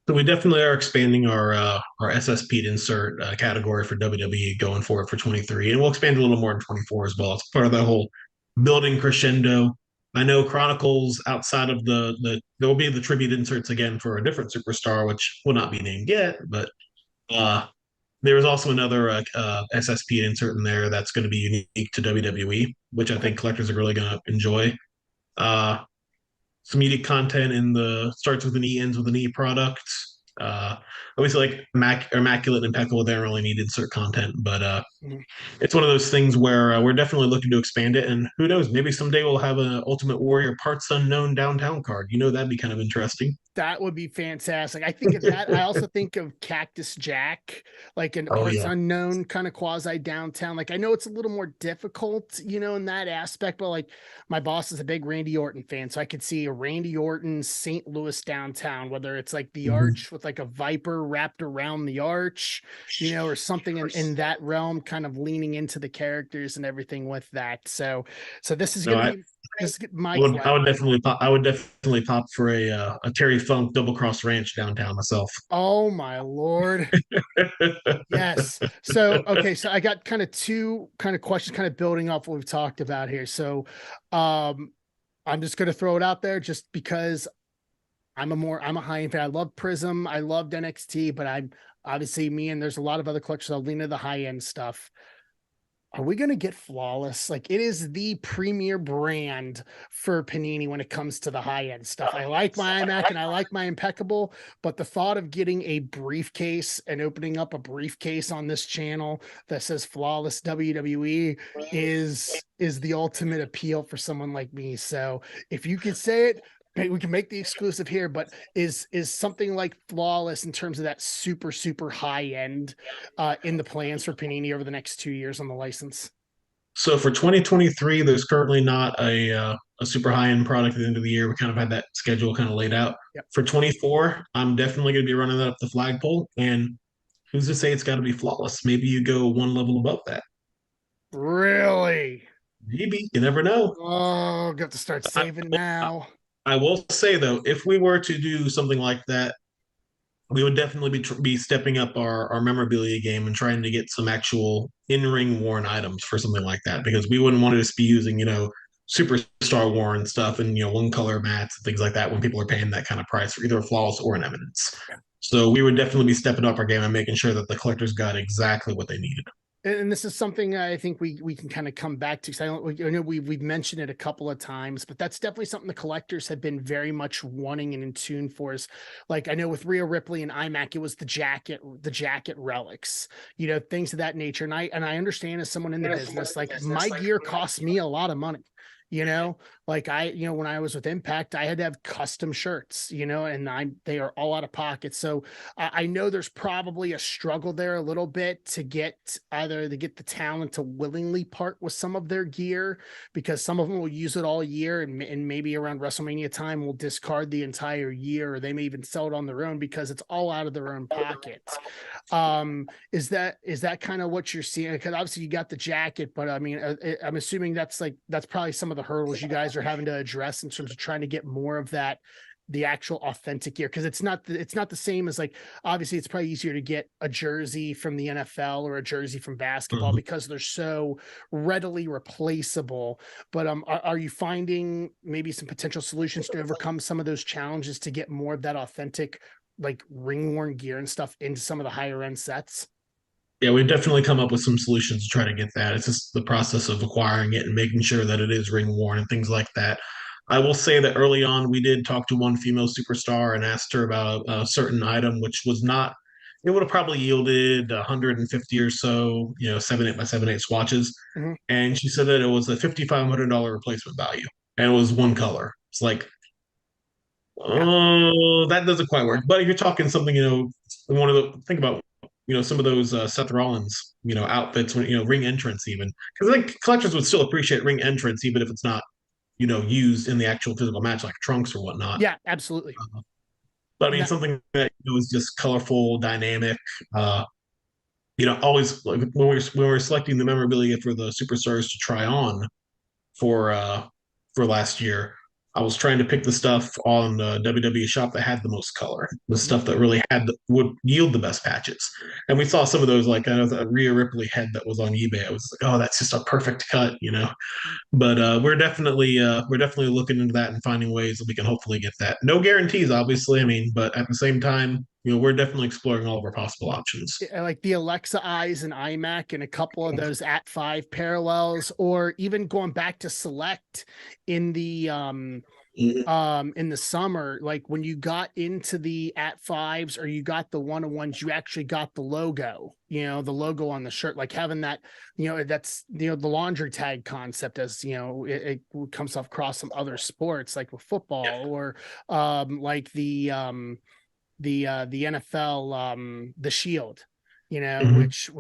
So we definitely are expanding our SSP insert category for WWE going forward for 23, and we'll expand a little more in 24 as well. It's part of that whole building crescendo. I know Chronicles outside of there will be the tribute inserts again for a different superstar, which will not be named yet, but there is also another SSP insert in there that's going to be unique to WWE, which I think collectors are really going to enjoy. Uh, some unique content in the starts with an E, ends with an E product. Obviously, like immaculate and impeccable, they don't really need insert content, but it's one of those things where we're definitely looking to expand it. And who knows, maybe someday we'll have an Ultimate Warrior parts unknown downtown card. That'd be kind of interesting. That would be fantastic. I think of that. I also think of Cactus Jack, like an Oh parts yeah. unknown kind of quasi downtown. Like I know it's a little more difficult, in that aspect, but like my boss is a big Randy Orton fan. So I could see a Randy Orton St. Louis downtown, whether it's like the arch with like a viper wrapped around the arch, or something in that realm, kind of leaning into the characters and everything with that. So this is No, going to be Just get my I would collection. definitely pop. I would definitely pop for a Terry Funk double cross ranch downtown myself. Oh my Lord. Yes. So, okay. So I got kind of two kind of questions, kind of building off what we've talked about here. So, um, I'm just going to throw it out there just because I'm a high end fan. I love Prism. I loved NXT, but I'm obviously me and there's a lot of other collections. I'll lean to the high end stuff. Are we going to get Flawless? Like it is the premier brand for Panini when it comes to the high end stuff. I like my iMac and I like my Impeccable, but the thought of getting a briefcase and opening up a briefcase on this channel that says Flawless WWE is the ultimate appeal for someone like me. So if you could say it, we can make the exclusive here, but is something like Flawless in terms of that super high end in the plans for Panini over the next 2 years on the license? So for 2023, there's currently not a super high end product at the end of the year. We kind of had that schedule kind of laid out. Yep. For 24, I'm definitely going to be running that up the flagpole. And who's to say it's got to be flawless? Maybe you go one level above that. Really? Maybe you never know. Oh, got to start I, saving now. I will say though, if we were to do something like that, we would definitely be stepping up our memorabilia game and trying to get some actual in-ring worn items for something like that because we wouldn't want to just be using superstar worn stuff and one color mats and things like that when people are paying that kind of price for either a flawless or an eminence. So we would definitely be stepping up our game and making sure that the collectors got exactly what they needed. And this is something I think we can kind of come back to because I know we've mentioned it a couple of times, but that's definitely something the collectors have been very much wanting and in tune for. Is like I know with Rhea Ripley and iMac, it was the jacket relics, things of that nature. And I understand as someone in the business, like my gear costs me a lot of money. Like when I was with Impact, I had to have custom shirts, and they are all out of pocket. So I know there's probably a struggle there a little bit to get the talent to willingly part with some of their gear because some of them will use it all year and maybe around WrestleMania time will discard the entire year or they may even sell it on their own because it's all out of their own pockets. Is that kind of what you're seeing? Because obviously you got the jacket, but I mean, I'm assuming that's probably some of the hurdles you guys are having to address in terms of trying to get more of the actual authentic gear because it's not the same as like obviously it's probably easier to get a jersey from the NFL or a jersey from basketball because they're so readily replaceable. But are you finding maybe some potential solutions to overcome some of those challenges to get more of that authentic like ring worn gear and stuff into some of the higher end sets? Yeah, we've definitely come up with some solutions to try to get that. It's just the process of acquiring it and making sure that it is ring worn and things like that. I will say that early on, we did talk to one female superstar and asked her about a certain item, which was not, it would have probably yielded 150 or so, 7/8 by 7/8 swatches. Mm-hmm. And she said that it was a $5,500 replacement value and it was one color. It's like, Yeah. oh, that doesn't quite work. But if you're talking something, one of the think about, some of those Seth Rollins, outfits when ring entrance even because I think collectors would still appreciate ring entrance even if it's not, used in the actual physical match like trunks or whatnot. Yeah, absolutely. But I And mean something that was just colorful, dynamic. Uh, always like when we're selecting the memorabilia for the superstars to try on for last year, I was trying to pick the stuff on the WWE shop that had the most color, the stuff that really would yield the best patches. And we saw some of those, like I know the Rhea Ripley head that was on eBay. I was like, oh, that's just a perfect cut. But we're definitely looking into that and finding ways that we can hopefully get that. No guarantees, obviously. I mean, but at the same time, we're definitely exploring all of our possible options. like the Alexa eyes and iMac and a couple of those at 5 parallels, or even going back to select in the summer, like when you got into the at 5s or you got the 1-on-1s, you actually got the logo, the logo on the shirt, like having that, that's the laundry tag concept as it comes across some other sports like with football or like the NFL, the shield, Mhm. which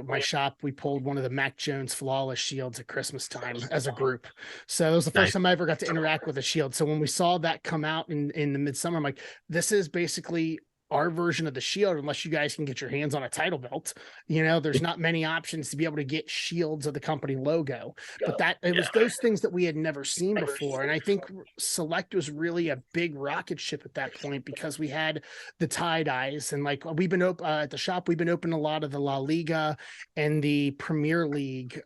my shop we pulled one of the Mac Jones flawless shields at Christmas time as a group. So it was the first Nice. time I ever got to interact with a shield. So when we saw that come out in the midsummer, I'm like, this is basically our version of the shield, unless you guys can get your hands on a title belt. There's not many options to be able to get shields of the company logo, but that it was those things that we had never seen before. And I think Select was really a big rocket ship at that point, because we had the tie dyes, and like we've been at the shop, we've been open a lot of the La Liga and the Premier League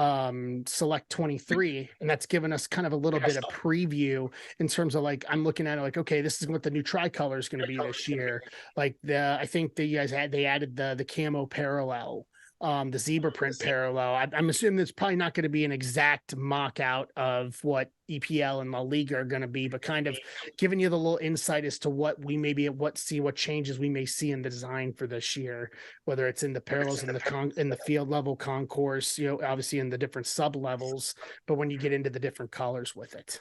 Select 23, and that's given us kind of a little bit of preview in terms of like, I'm looking at it like, okay, this is what the new tricolor is going to be this year. Like I think they added the camo parallel, the zebra print parallel. I'm assuming it's probably not going to be an exact mock out of what EPL and La Liga are going to be, but kind of giving you the little insight as to what we may be what changes we may see in the design for this year, whether it's in the parallels in the field level concourse, obviously in the different sub levels, but when you get into the different colors with it.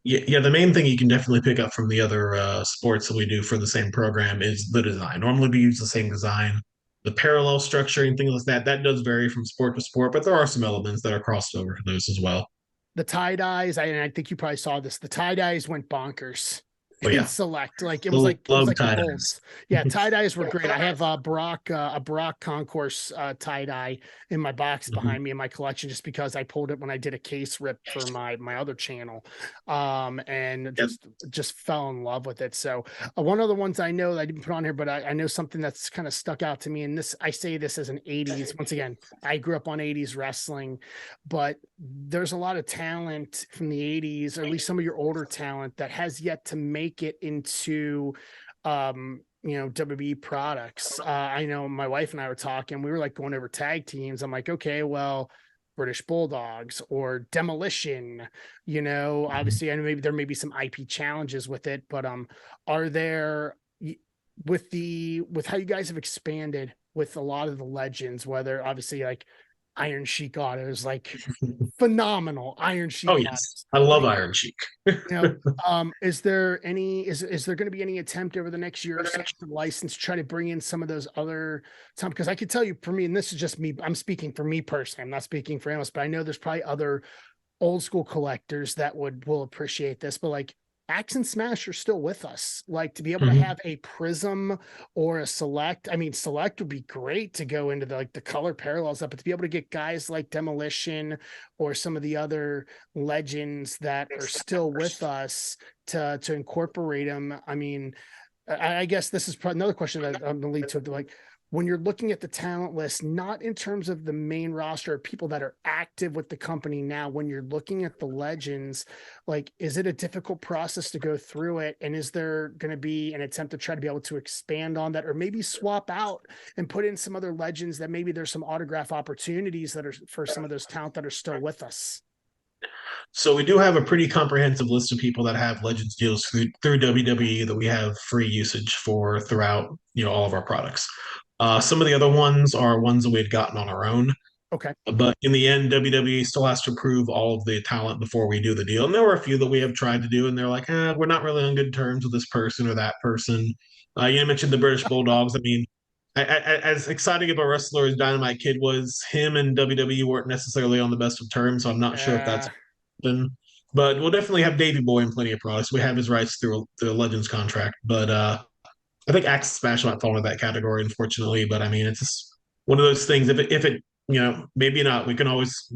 Yeah, the main thing you can definitely pick up from the other sports that we do for the same program is the design. Normally, we use the same design. The parallel structuring, things like that, that does vary from sport to sport, but there are some elements that are crossed over to those as well. The tie dyes, I think you probably saw this. The tie dyes went bonkers But in yeah, Select. Like it was like love the tie Colts. Yeah, tie dyes were great. I have a Brock concourse tie dye in my box Mhm. behind me in my collection, just because I pulled it when I did a case rip for my other channel, and Yep. just fell in love with it. So one of the ones I know that I didn't put on here, but I know something that's kind of stuck out to me, and this I say this as an '80s. Once again, I grew up on '80s wrestling, but there's a lot of talent from the '80s, or at least some of your older talent, that has yet to make it into WWE products. I know my wife and I were talking, we were like going over tag teams. I'm like, okay, well, British Bulldogs or Demolition, Mhm. obviously, I know maybe there may be some IP challenges with it, but are there, with how you guys have expanded with a lot of the legends, whether obviously like Iron Sheik autos, like phenomenal Iron Oh Sheik yes, autos. I love Like, Iron Sheik. is there going to be any attempt over the next year or so to license, try to bring in some of those other time? Because I could tell you, for me, and this is just me, I'm speaking for me personally, I'm not speaking for analysts, but I know there's probably other old school collectors that will appreciate this, but like Axe and Smash are still with us. Like to be able to Mhm. have a Prism or a Select, I mean, Select would be great to go into the color parallels up, but to be able to get guys like Demolition or some of the other legends that are still with us to incorporate them. I mean, I guess this is probably another question that I'm going to lead to, like, when you're looking at the talent list, not in terms of the main roster of people that are active with the company now, when you're looking at the legends, like, is it a difficult process to go through it? And is there going to be an attempt to try to be able to expand on that, or maybe swap out and put in some other legends that maybe there's some autograph opportunities that are for some of those talent that are still with us? So we do have a pretty comprehensive list of people that have Legends deals through WWE that we have free usage for throughout, all of our products. Some of the other ones are ones that we had gotten on our own, Okay. but in the end, WWE still has to approve all of the talent before we do the deal. And there were a few that we have tried to do, and they're like, we're not really on good terms with this person or that person. You mentioned the British Bulldogs. I mean, as exciting of a wrestler as Dynamite Kid was, him and WWE weren't necessarily on the best of terms. So I'm not sure if that's Uh, been, but we'll definitely have Davey Boy in plenty of products. We have his rights through a Legends contract, but I think Axe Smash might fall into that category, unfortunately. But I mean, it's just one of those things. If it maybe not, we can always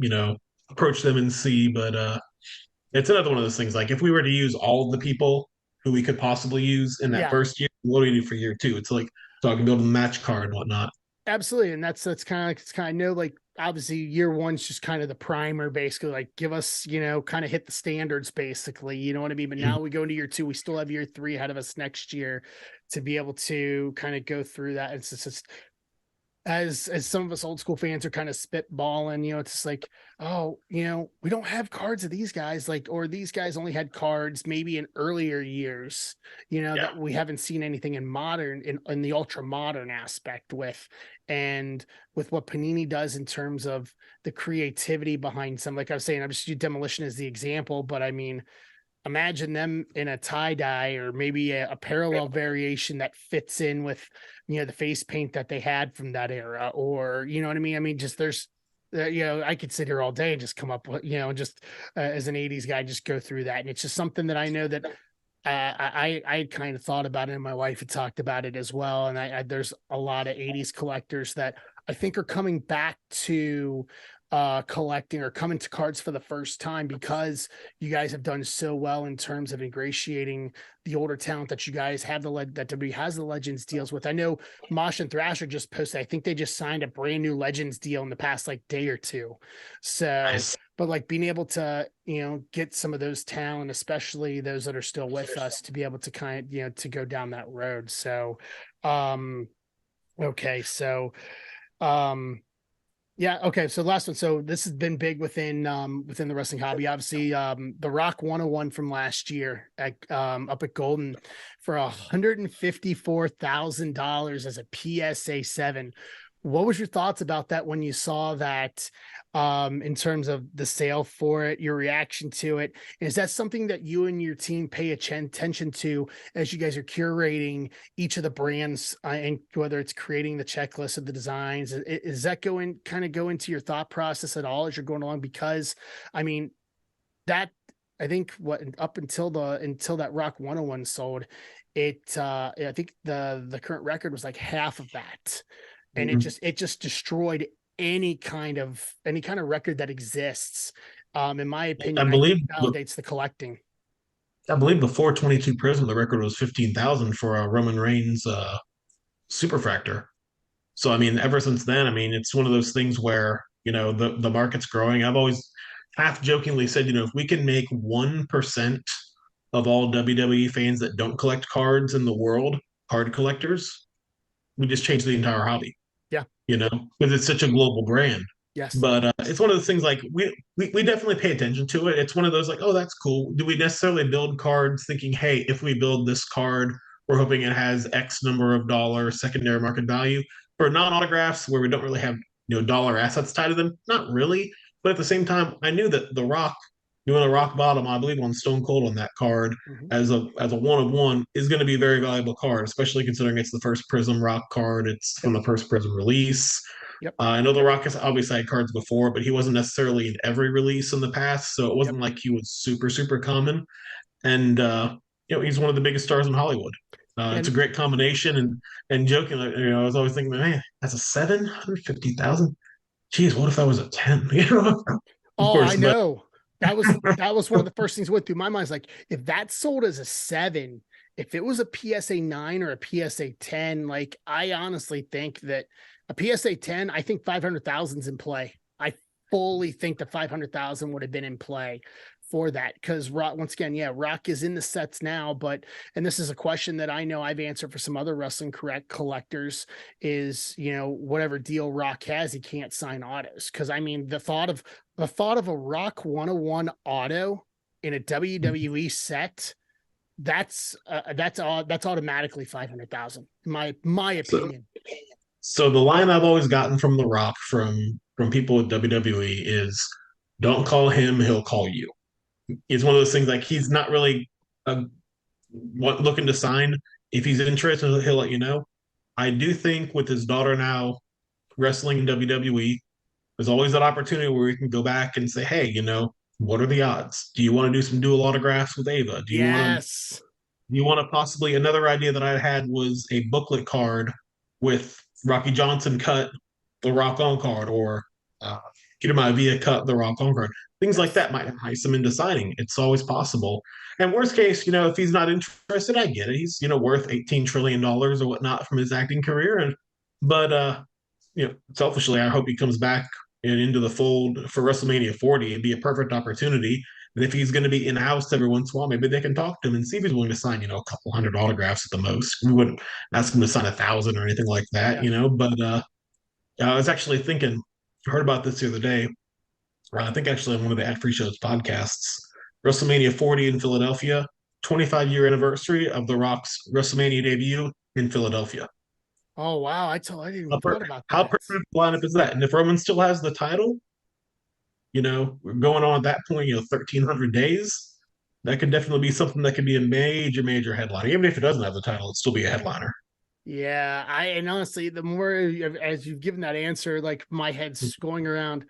approach them and see. But it's another one of those things. Like if we were to use all of the people who we could possibly use in that yeah. first year, what do we do for year two? It's like so I can build a match card and whatnot. Absolutely. And that's kind of like, it's kind of, I know, like, obviously year one's just kind of the primer, basically, like give us, kind of hit the standards, basically, you know what I mean? But now we go into year two, we still have year three ahead of us next year to be able to kind of go through that. It's just, as some of us old school fans are kind of spitballing, it's just like, oh, we don't have cards of these guys, like, or these guys only had cards maybe in earlier years, Yeah. that we haven't seen anything in modern, in the ultra modern aspect with, and with what Panini does in terms of the creativity behind some, like I was saying, I'm just use Demolition as the example, but I mean, imagine them in a tie dye or maybe a parallel variation that fits in with the face paint that they had from that era, or you know what I mean, just there's I could sit here all day and just come up with just as an '80s guy, just go through that, and it's just something that I know that I kind of thought about it, and my wife had talked about it as well. And there's a lot of 80s collectors that I think are coming back to collecting or coming to cards for the first time because you guys have done so well in terms of ingratiating the older talent that you guys have that WWE has the Legends deals with. I know Mosh and Thrasher just posted, I think they just signed a brand new Legends deal in the past like day or two. So, Nice. but like being able to, get some of those talent, especially those that are still with us, to be able to kind of, to go down that road. So, okay. So, um, yeah. Okay. So last one. So this has been big within the wrestling hobby. Obviously, the Rock 101 from last year at up at Golden for $154,000 as a PSA 7. What was your thoughts about that when you saw that, in terms of the sale for it, your reaction to it? Is that something that you and your team pay attention to as you guys are curating each of the brands, and whether it's creating the checklist of the designs? Is that go into your thought process at all as you're going along? Because I mean, that I think what up until that Rock 101 sold, I think the current record was like half of that, and it Mhm. just destroyed any kind of record that exists. In my I opinion, I think believe it validates the collecting. I believe before 22 Prism, the record was 15,000 for Roman Reigns Superfractor. So I mean, ever since then, I mean, it's one of those things where the market's growing. I've always half jokingly said, if we can make 1% of all WWE fans that don't collect cards in the world card collectors, we just change the entire hobby. Yeah. Because it's such a global brand. Yes. But it's one of those things like we definitely pay attention to it. It's one of those like, oh, that's cool. Do we necessarily build cards thinking, hey, if we build this card, we're hoping it has X number of dollars secondary market value? For non-autographs where we don't really have dollar assets tied to them, not really. But at the same time, I knew that The Rock, doing a rock bottom, I believe on Stone Cold on that card Hmm. as a one of one is going to be a very valuable card, especially considering it's the first Prism Rock card. It's from Yep. the first Prism release. Yep. I know The Rock has obviously had cards before, but he wasn't necessarily in every release in the past, so it Yep. wasn't like he was super, super common. And he's one of the biggest stars in Hollywood. It's a And great combination, and joking, I was always thinking, man, that's a 750,000. Geez, what if that was a 10? Of oh, I course, but know. That was one of the first things that went through my mind. Is like, if that sold as a 7, if it was a PSA 9 or a PSA 10, like I honestly think that a PSA 10, I think 500,000's in play. I fully think the 500,000 would have been in play for that, because Rock, once again, yeah, Rock is in the sets now, but and this is a question that I know I've answered for some other wrestling correct collectors is, whatever deal Rock has, he can't sign autos. Because I mean, the thought of a Rock 101 auto in a WWE set, that's automatically 500,000 in my so, opinion. so the line I've always gotten from The Rock from people with WWE is, "Don't call him; he'll call you." It's one of those things like he's not really uh, looking to sign. If he's interested, he'll let you know. I do think with his daughter now wrestling in WWE, there's always that opportunity where we can go back and say, hey, what are the odds? Do you want to do some dual autographs with Ava? Yes. Do you want to possibly another idea that I had was a booklet card with Rocky Johnson cut the Rock on card, or Peter Maivia cut the Rock on card. Things like Yes. that might entice him into signing. It's always possible. And worst case, if he's not interested, I get it. He's worth $18 trillion or whatnot from his acting career, but selfishly, I hope he comes back and into the fold for WrestleMania 40. It'd be a perfect opportunity. And if he's going to be in house every once in a while, maybe they can talk to him and see if he's willing to sign, a couple hundred autographs at the most. We wouldn't ask him to sign 1,000 or anything like that, Yeah. But I was actually thinking, I heard about this the other day. I think actually on one of the Ad Free Shows podcasts, WrestleMania 40 in Philadelphia, 25-year anniversary of The Rock's WrestleMania debut in Philadelphia. Oh wow, I didn't even thought about How that. perfect lineup is that? And if Roman still has the title, we're going on at that point, 1,300 days. That could definitely be something that could be a major, major headliner. Even if it doesn't have the title, it'd still be a headliner. Yeah, and honestly, the more as you've given that answer, like my head's going around.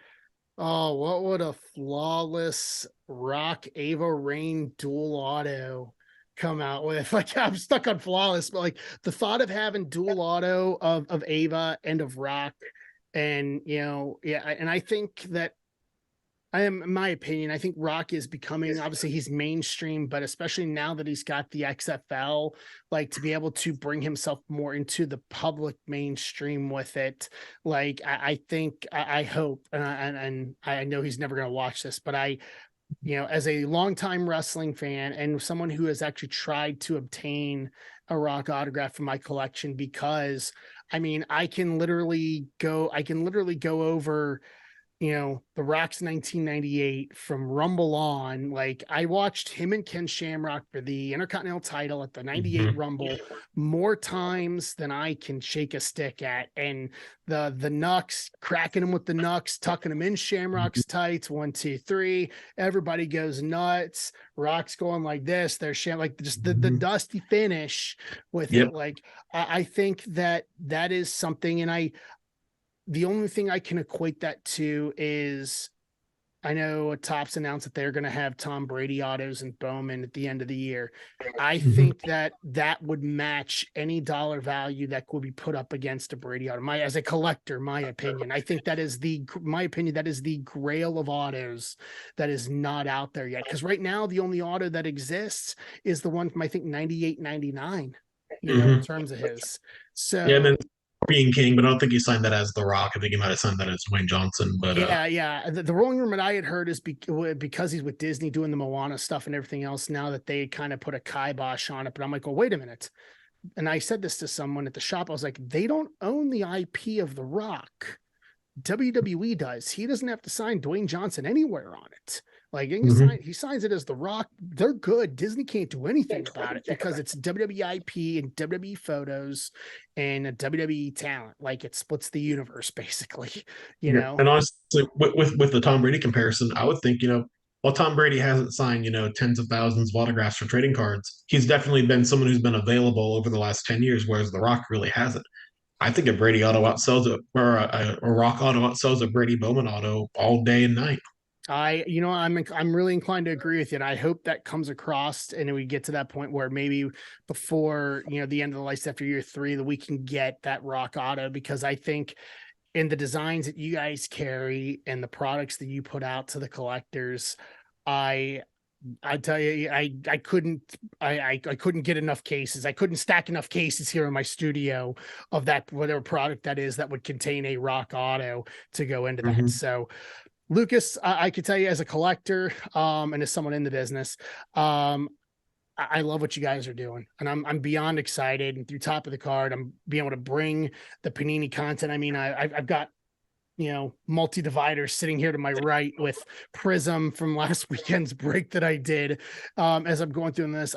Oh, what would a flawless Rock Ava Rain dual auto come out with. Like, I'm stuck on Flawless, but like the thought of having dual auto of Ava and of Rock, and yeah, and I think that in my opinion, I think Rock is becoming, obviously he's mainstream, but especially now that he's got the XFL, like to be able to bring himself more into the public mainstream with it. Like I think, I hope, and I know he's never going to watch this, but as a longtime wrestling fan and someone who has actually tried to obtain a Rock autograph from my collection, because I mean, I can literally go over the Rock's 1998 from Rumble on. Like, I watched him and Ken Shamrock for the Intercontinental title at the 98 Mhm. Rumble more times than I can shake a stick at. And the Nux, cracking him with the Nux, tucking him in Shamrock's tights, 1, 2, 3. Everybody goes nuts. Rock's going like this. They're like just the Mhm. dusty finish with Yep. it. Like, I think that is something, and the only thing I can equate that to is, I know Topps announced that they're going to have Tom Brady autos and Bowman at the end of the year. I Mhm. think that would match any dollar value that could be put up against a Brady auto. As a collector, my opinion, I think that is my opinion, that is the grail of autos that is not out there yet. Because right now, the only auto that exists is the one from, I think, 98, 99, in Mhm. terms of his. Yeah, and So then Being King, but I don't think he signed that as The Rock. I think he might have signed that as Dwayne Johnson. But yeah. The rolling rumor that I had heard is because he's with Disney doing the Moana stuff and everything else now, that they kind of put a kibosh on it. But I'm like, well, wait a minute. And I said this to someone at the shop. I was like, they don't own the IP of The Rock. WWE does. He doesn't have to sign Dwayne Johnson anywhere on it. Like, Mhm. he signs it as The Rock. They're good. Disney can't do anything about it because it's WWE IP and WWE photos and a WWE talent. Like, it splits the universe basically, you Yeah. know. And honestly, with the Tom Brady comparison, I would think, while Tom Brady hasn't signed, tens of thousands of autographs for trading cards, he's definitely been someone who's been available over the last 10 years, whereas The Rock really hasn't. I think a Brady auto outsells it, or a Rock auto outsells a Brady Bowman auto all day and night. I'm really inclined to agree with you, and I hope that comes across, and we get to that point where maybe before the end of the license after year 3, that we can get that Rock auto, because I think in the designs that you guys carry and the products that you put out to the collectors, I I tell you, I couldn't get enough cases. I couldn't stack enough cases here in my studio of that, whatever product that is, that would contain a Rock auto to go into that. Hmm. So Lucas, I could tell you, as a collector, and as someone in the business, I love what you guys are doing, and I'm beyond excited. And through Top of the Card, I'm being able to bring the Panini content. I mean, I've got multi dividers sitting here to my right with Prism from last weekend's break that I did. As I'm going through this,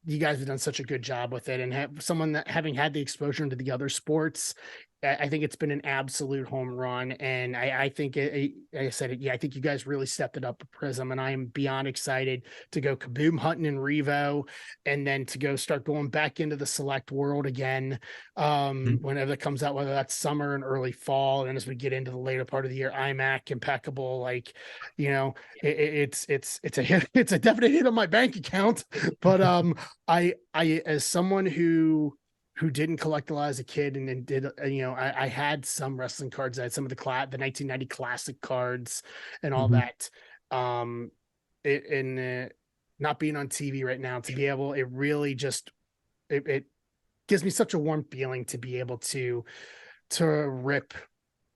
you guys have done such a good job with it, and someone that, having had the exposure into the other sports, I think it's been an absolute home run. And I think like I said, I think you guys really stepped it up at Prism, and I am beyond excited to go kaboom hunting in Revo, and then to go start going back into the select world again, whenever it comes out, whether that's summer and early fall. And as we get into the later part of the year, iMac impeccable, like, it's a hit, it's a definite hit on my bank account. But I as someone who didn't collect a lot as a kid, and then did, I had some wrestling cards. I had some of the 1990 classic cards and all Hmm. that. And not being on TV right now, to be able, it really just, it gives me such a warm feeling to be able to rip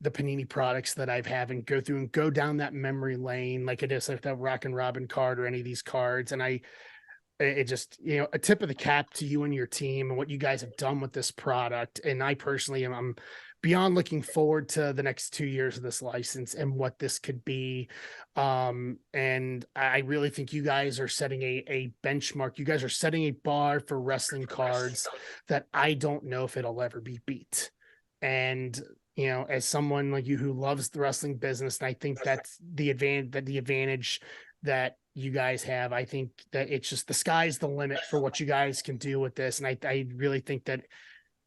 the Panini products that I've had and go through and go down that memory lane, like it is like that Rock and Robin card or any of these cards. And it just, a tip of the cap to you and your team and what you guys have done with this product. And I personally I'm beyond looking forward to the next 2 years of this license and what this could be. And I really think you guys are setting a benchmark. You guys are setting a bar for wrestling cards that I don't know if it'll ever be beat. And as someone like you who loves the wrestling business, and I think that's the advantage that you guys have. I think that it's just, the sky's the limit for what you guys can do with this. And I really think that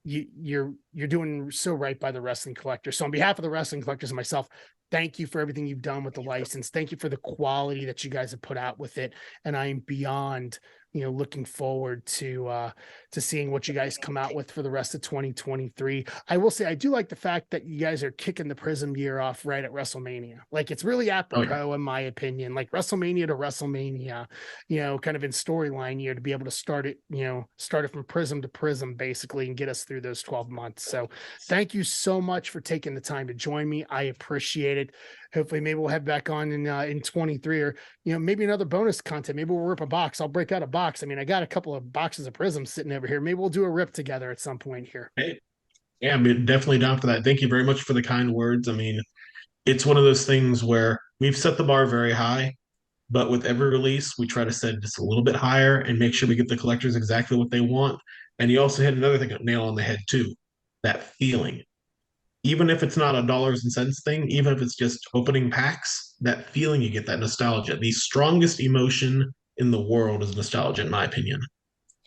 you're doing so right by the wrestling collector. So on behalf of the wrestling collectors and myself, thank you for everything you've done with the license. Thank you for the quality that you guys have put out with it. And I am beyond looking forward to seeing what you guys come out with for the rest of 2023. I will say I do like the fact that you guys are kicking the Prism year off right at WrestleMania. Like it's really Oh yeah. apropos in my opinion, like WrestleMania to WrestleMania, kind of in storyline year to be able to start it from Prism to Prism basically and get us through those 12 months. So thank you so much for taking the time to join me. I appreciate it. Hopefully maybe we'll head back on in 23, or maybe another bonus content. Maybe we'll rip a box. I'll break out a box. I mean, I got a couple of boxes of Prism sitting over here. Maybe we'll do a rip together at some point here. Hey, yeah, I'm definitely down for that. Thank you very much for the kind words. I mean, it's one of those things where we've set the bar very high, but with every release, we try to set it just a little bit higher and make sure we get the collectors exactly what they want. And you also hit another thing, nail on the head too, that feeling. Even if it's not a dollars and cents thing, even if it's just opening packs, that feeling you get, that nostalgia. The strongest emotion in the world is nostalgia, in my opinion.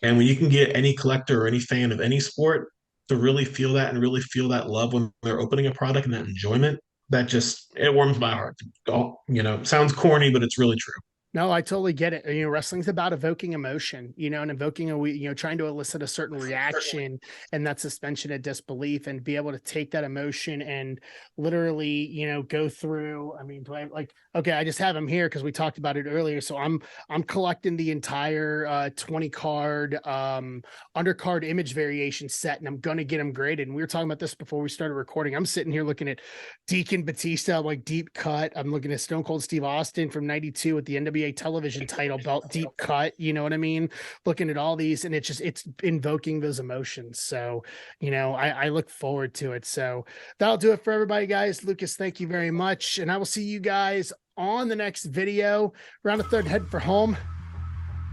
And when you can get any collector or any fan of any sport to really feel that and really feel that love when they're opening a product and that enjoyment, that just it warms my heart. Oh, sounds corny, but it's really true. No, I totally get it. Wrestling's about evoking emotion, and evoking trying to elicit a certain reaction and that suspension of disbelief, and be able to take that emotion and literally, go through. I mean, do I okay, I just have them here because we talked about it earlier. So I'm collecting the entire 20 card undercard image variation set, and I'm going to get them graded. And we were talking about this before we started recording. I'm sitting here looking at Deacon Batista, like deep cut. I'm looking at Stone Cold Steve Austin from 92 with the NWA television title belt, deep cut, you know what I mean? Looking at all these, and it's invoking those emotions. So, I look forward to it. So that'll do it for everybody, guys. Lucas, thank you very much. And I will see you guys on the next video. Round the third, head for home.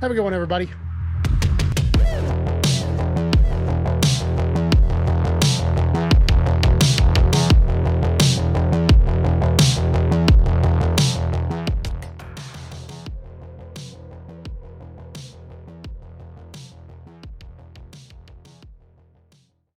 Have a good one, everybody.